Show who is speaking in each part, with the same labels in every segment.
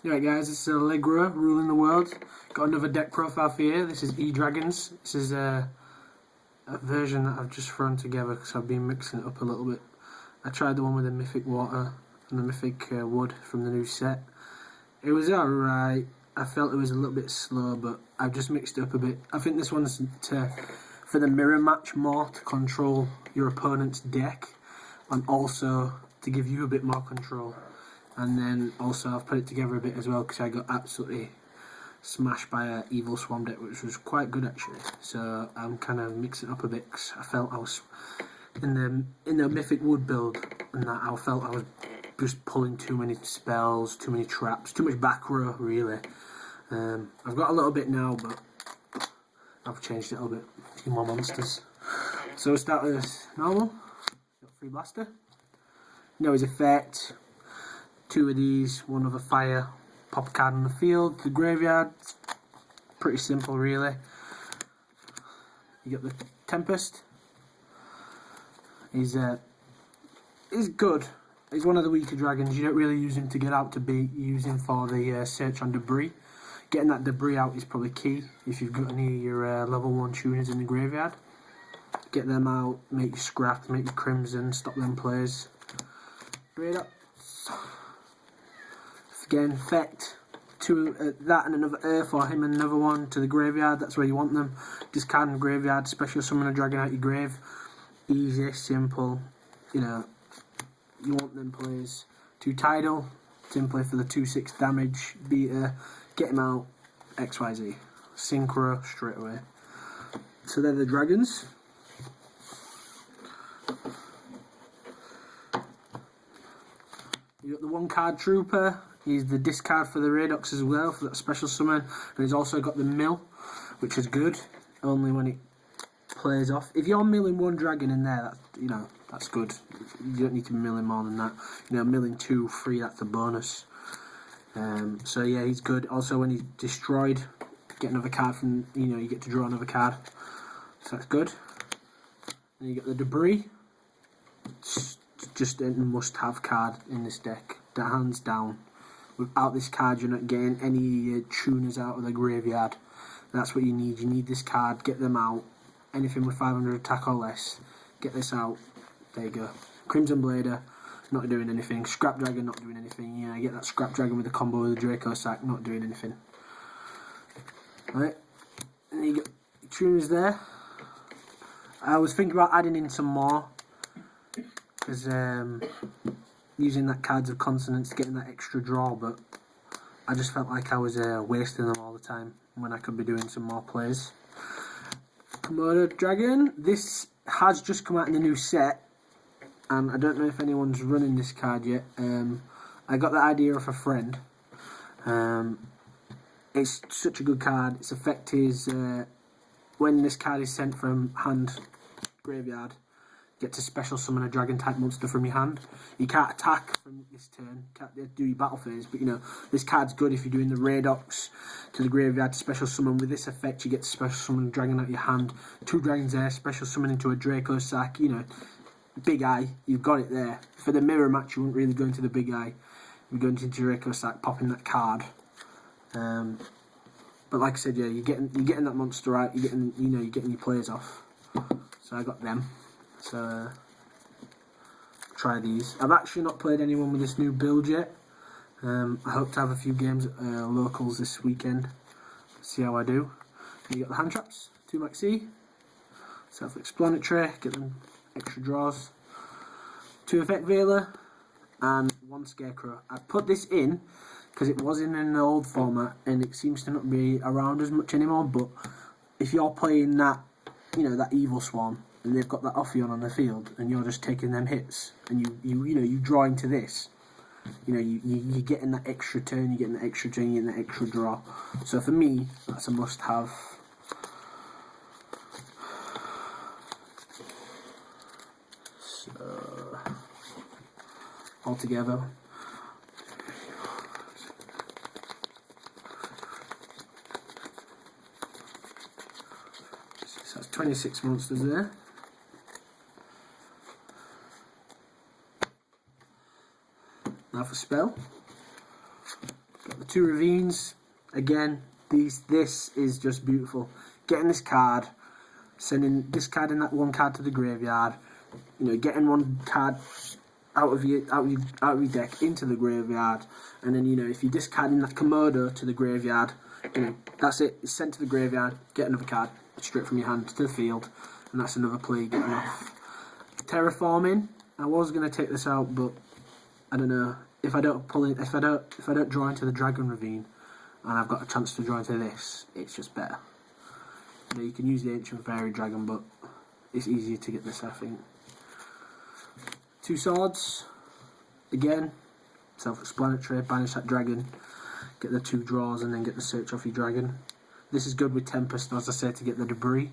Speaker 1: Alright guys, this is Allegro ruling the world. Got another deck profile for you. This is E-Dragons. This is a version that I've just thrown together because I've been mixing it up a little bit. I tried the one with the Mythic Water and the Mythic Wood from the new set. It was alright. I felt it was a little bit slow, but I've just mixed it up a bit. I think this one's for the mirror match more, to control your opponent's deck and also to give you a bit more control. And then also I've put it together a bit as well because I got absolutely smashed by an Evil Swarm deck, which was quite good actually. So I'm kind of mixing up a bit because I felt I was in the Mythic Wood build, and that I felt I was just pulling too many spells, too many traps, too much back row really. I've got a little bit now, but I've changed it a little bit. A few more monsters. So we'll start with this normal. Got Free Blaster. Know his effect. 2 of these, 1 of a fire, pop a card on the field to the graveyard. It's pretty simple really. You got the Tempest. He's good. He's one of the weaker dragons. You don't really use him to get out to beat. You use him for the search on debris. Getting that debris out is probably key if you've got any of your level 1 tuners in the graveyard. Get them out, make you scrap, make you crimson, stop them plays. Straight up. Again, effect, 2 that and another earth, or him and another one to the graveyard. That's where you want them. Discard in the graveyard, special summon a dragon out your grave. Easy, simple, you know, you want them plays. 2 Tidal, simply for the 2/6 damage beater, get him out, XYZ. Synchro straight away. So they're the dragons. You got the 1 card Trooper. He's the discard for the Radox as well, for that special summon. And he's also got the mill, which is good, only when it plays off. If you're milling 1 dragon in there, that's good. You don't need to be milling more than that. You know, milling 2, 3, that's a bonus. So yeah, he's good. Also, when he's destroyed, get another card from, you get to draw another card. So that's good. And you get the Debris. It's just a must-have card in this deck, hands down. Without this card, you're not getting any tuners out of the graveyard. That's what you need. You need this card. Get them out. Anything with 500 attack or less, get this out. There you go. Crimson Blader, not doing anything. Scrap Dragon, not doing anything. You get that Scrap Dragon with the combo with the Draco Sack, not doing anything. Right. And then you got tuners there. I was thinking about adding in some more, because using that Cards of Consonance, getting that extra draw, but I just felt like I was wasting them all the time when I could be doing some more plays. Komodo Dragon. This has just come out in the new set, and I don't know if anyone's running this card yet. I got the idea off a friend. It's such a good card. Its effect is when this card is sent from hand graveyard, get to special summon a dragon type monster from your hand. You can't attack from this turn, can't do your battle phase, but this card's good if you're doing the Radox to the graveyard to special summon. With this effect, you get to special summon a dragon out your hand. 2 dragons there, special summon into a Draco Sack, big eye, you've got it there. For the mirror match, you wouldn't really go into the big eye. You're going into Draco Sack, popping that card. But like I said, yeah, you're getting that monster out, you're getting your plays off. So I got them. So try these. I've actually not played anyone with this new build yet. I hope to have a few games at locals this weekend. See how I do. You got the hand traps, 2 maxi. Self-explanatory. Get them extra draws. 2 effect veiler and 1 scarecrow. I put this in because it was in an old format and it seems to not be around as much anymore. But if you're playing that, that Evil Swarm, and they've got that Ophion on the field, and you're just taking them hits, and you draw into this, you're getting that extra turn, you're getting that extra turn, you're getting that extra draw. So for me, that's a must-have. So altogether, so that's 26 monsters there. Now for spell. Got the 2 Ravines. Again, this is just beautiful. Getting this card, discarding that 1 card to the graveyard, you know, getting 1 card out of your deck into the graveyard, and then, you know, if you're discarding that Komodo to the graveyard, you know, that's it. It's sent to the graveyard. Get another card straight from your hand to the field, and that's another play getting off. Terraforming. I was gonna take this out, but I don't know if I don't draw into the Dragon Ravine, and I've got a chance to draw into this. It's just better. You know, you can use the Ancient Fairy Dragon, but it's easier to get this, I think. 2 Swords. Again, self-explanatory. Banish that dragon. Get the 2 draws, and then get the search off your dragon. This is good with Tempest, as I said, to get the debris.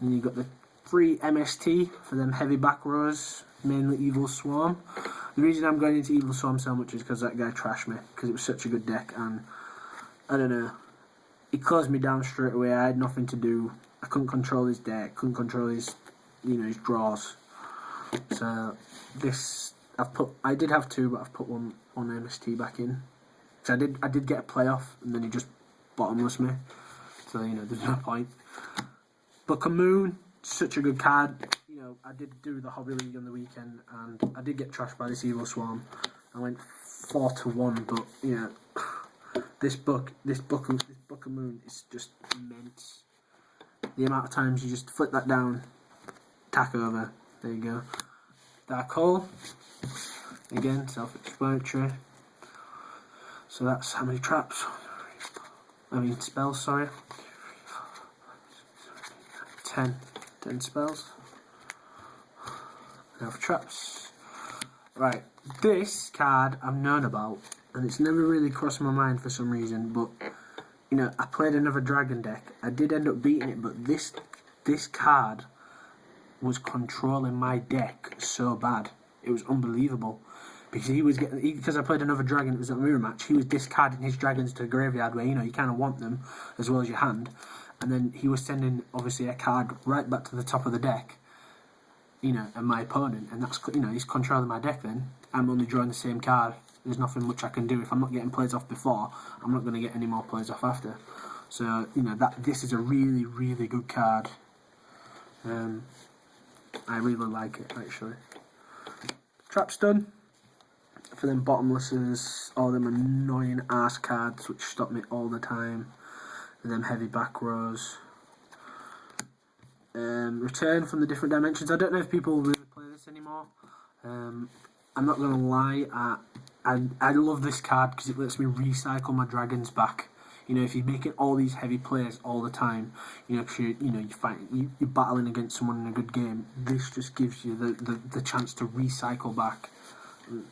Speaker 1: And you've got the 3 MST for them heavy back rows, mainly Evil Swarm. The reason I'm going into Evil Swarm so much is because that guy trashed me, because it was such a good deck, and I don't know, he closed me down straight away. I had nothing to do. I couldn't control his deck, couldn't control his, you know, his draws. So this, I did have 2, but I've put one MST back in. So I did get a playoff, and then he just bottomless me. So, you know, there's no point. Book of Moon, such a good card. You know, I did do the Hobby League on the weekend, and I did get trashed by this Evil Swarm. I went 4-1, but, you know, this book of Moon is just immense. The amount of times you just flip that down, tack over, there you go. Dark Hole, again, self-explanatory. So that's how many traps? Spells, sorry. 10 spells. Now for traps. Right, this card I've known about, and it's never really crossed my mind for some reason, but, you know, I played another dragon deck. I did end up beating it, but this card was controlling my deck so bad. It was unbelievable. Because because I played another dragon, it was a mirror match, he was discarding his dragons to the graveyard where, you know, you kind of want them as well as your hand. And then he was sending, obviously, a card right back to the top of the deck, you know, and my opponent. And that's, you know, he's controlling my deck then. I'm only drawing the same card. There's nothing much I can do. If I'm not getting plays off before, I'm not going to get any more plays off after. So, you know, this is a really, really good card. I really like it, actually. Traps done. For them bottomlesses, all them annoying ass cards which stop me all the time. And them heavy back rows. Return from the different dimensions. I don't know if people really play this anymore. I'm not going to lie, I love this card because it lets me recycle my dragons back. You know, if you're making all these heavy plays all the time, you know, cause you're battling against someone in a good game, this just gives you the chance to recycle back.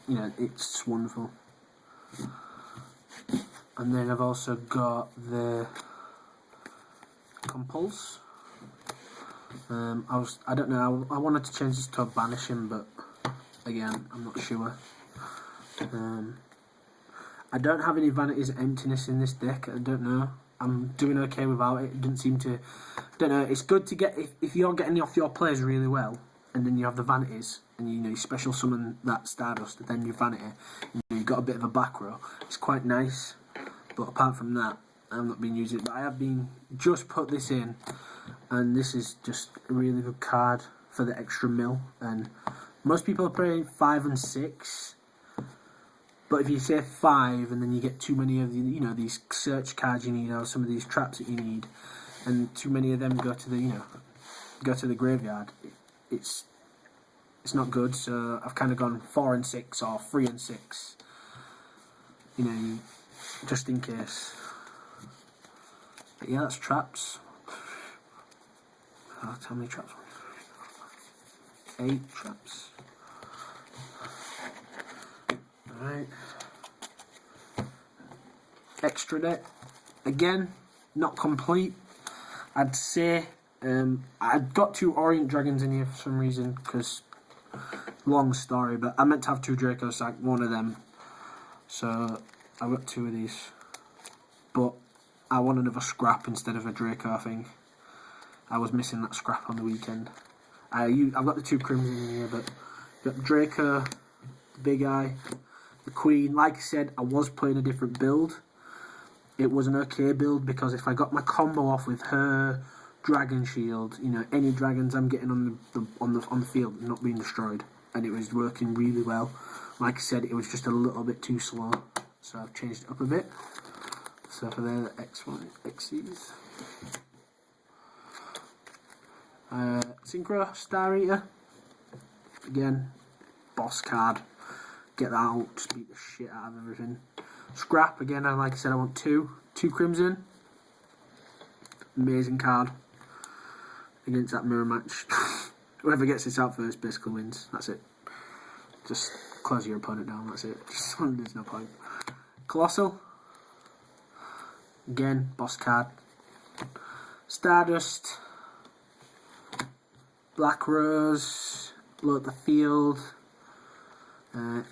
Speaker 1: You know, it's wonderful. And then I've also got the Compulse. I don't know, I wanted to change this to a Banishing, but again, I'm not sure. I don't have any Vanities or Emptiness in this deck. I don't know. I'm doing okay without it. It doesn't seem to... don't know. It's good to get... If you're getting off your players really well, and then you have the Vanities, and you know, you special summon that Stardust, then your Vanity, you've got a bit of a back row. It's quite nice. But apart from that, I've not been using it. But I have been... just put this in, and this is just a really good card for the extra mill. And most people are playing 5 and 6. But if you say 5 and then you get too many of the, you know, these search cards you need, or some of these traps that you need, and too many of them go to the, you know, go to the graveyard, it's not good. So I've kind of gone 4 and 6 or 3 and 6, you know, just in case. But yeah, that's traps. Oh, how many traps? 8 traps. Alright. Extra deck. Again, not complete. I'd say I've got 2 Orient Dragons in here for some reason, because long story, but I meant to have 2 Dracos, like one of them. So I've got 2 of these. But I want another scrap instead of a Draco, I think. I was missing that scrap on the weekend. I've got the 2 Crimson in here, but I've got Draco, the Big Eye, the Queen. Like I said, I was playing a different build. It was an okay build because if I got my combo off with her Dragon Shield, you know, any dragons I'm getting on the field not being destroyed, and it was working really well. Like I said, it was just a little bit too slow, so I've changed it up a bit. So for there, the X1, Xyz. Synchro Star Eater. Again, boss card. Get that out, just beat the shit out of everything. Scrap, again, like I said, I want two Crimson. Amazing card. Against that mirror match. Whoever gets this out first basically wins. That's it. Just close your opponent down, that's it. Just, there's no point. Colossal. Again, boss card. Stardust. Black Rose. Load the field.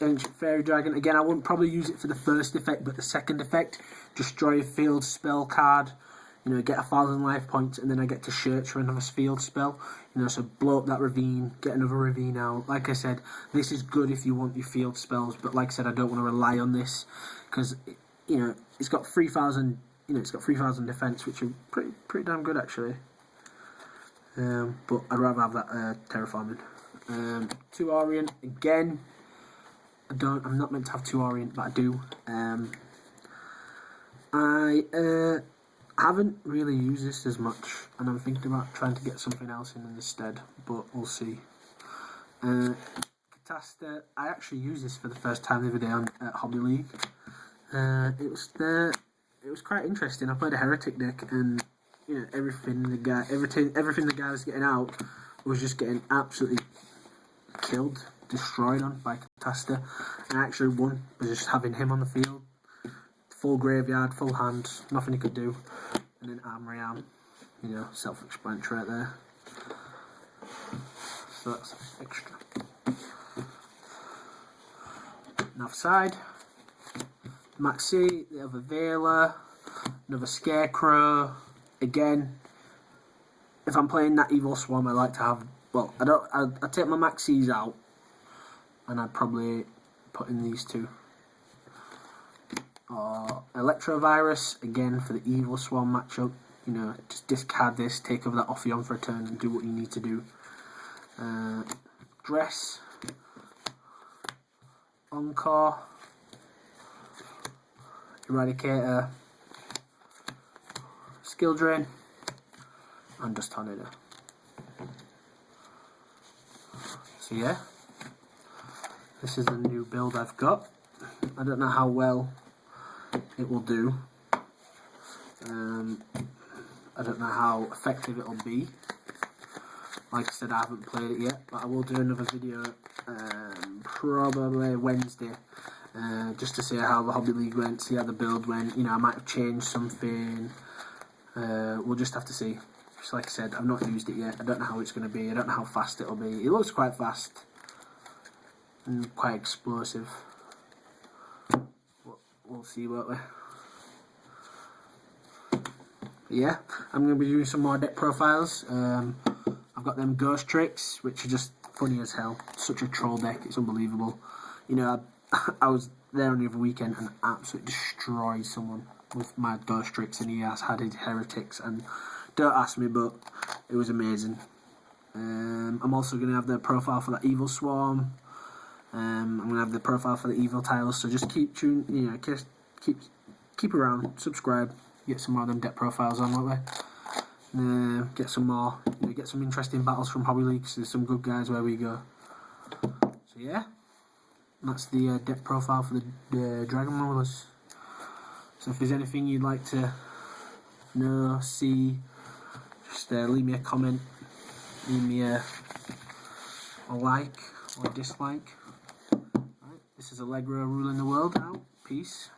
Speaker 1: Ancient Fairy Dragon. Again, I wouldn't probably use it for the first effect, but the second effect, destroy a field spell card. You know, get 1,000 life points, and then I get to search for another field spell. You know, so blow up that ravine, get another ravine out. Like I said, this is good if you want your field spells, but like I said, I don't want to rely on this because you know it's got 3,000. You know, it's got 3,000 defense, which is pretty damn good actually. But I'd rather have that terraforming. 2 Orient again. I'm not meant to have 2 Orient, but I do. I haven't really used this as much, and I'm thinking about trying to get something else in instead, but we'll see. Catasta, I actually used this for the first time the other day at Hobby League. It was quite interesting. I played a Heretic deck, and you know everything the guy was getting out was just getting absolutely killed, destroyed on by Catasta, and I actually won by just having him on the field. Full graveyard, full hand, nothing he could do, and then Armory Arm, you know, self-explanatory right there. So that's extra. Enough side. Maxi, the other Veiler, another Scarecrow. Again, if I'm playing that Evil Swarm, I like to have. Well, I take my Maxis out, and I'd probably put in these two. Electrovirus, again for the Evil Swarm matchup. You know, just discard this, take over that off you on for a turn, and do what you need to do. Dress, Encore, Eradicator, Skill Drain, and Dust Tornado. So yeah, this is the new build I've got. I don't know how well it will do. I don't know how effective it'll be. Like I said, I haven't played it yet, but I will do another video probably Wednesday, just to see how the Hobby League went, see how the build went. You know, I might have changed something. We'll just have to see. Just like I said, I've not used it yet. I don't know how it's going to be. I don't know how fast it'll be. It looks quite fast and quite explosive. We'll see, won't we? Yeah, I'm going to be doing some more deck profiles. I've got them Ghost Tricks, which are just funny as hell. Such a troll deck, it's unbelievable. You know, I was there on the other weekend and absolutely destroyed someone with my Ghost Tricks, and he has had his Heretics, and don't ask me, but it was amazing. I'm also going to have the profile for that Evil Swarm. I'm going to have the profile for the Evil Tiles, so just keep tuned, you know, keep around, subscribe, get some more of them deck profiles on, won't we? Get some more, you know, get some interesting battles from Hobby League, so there's some good guys where we go. So yeah, that's the deck profile for the Dragon Rollers. So if there's anything you'd like to know, see, just leave me a comment, leave me a like or a dislike. Right, this is Allegro ruling the world now. Peace.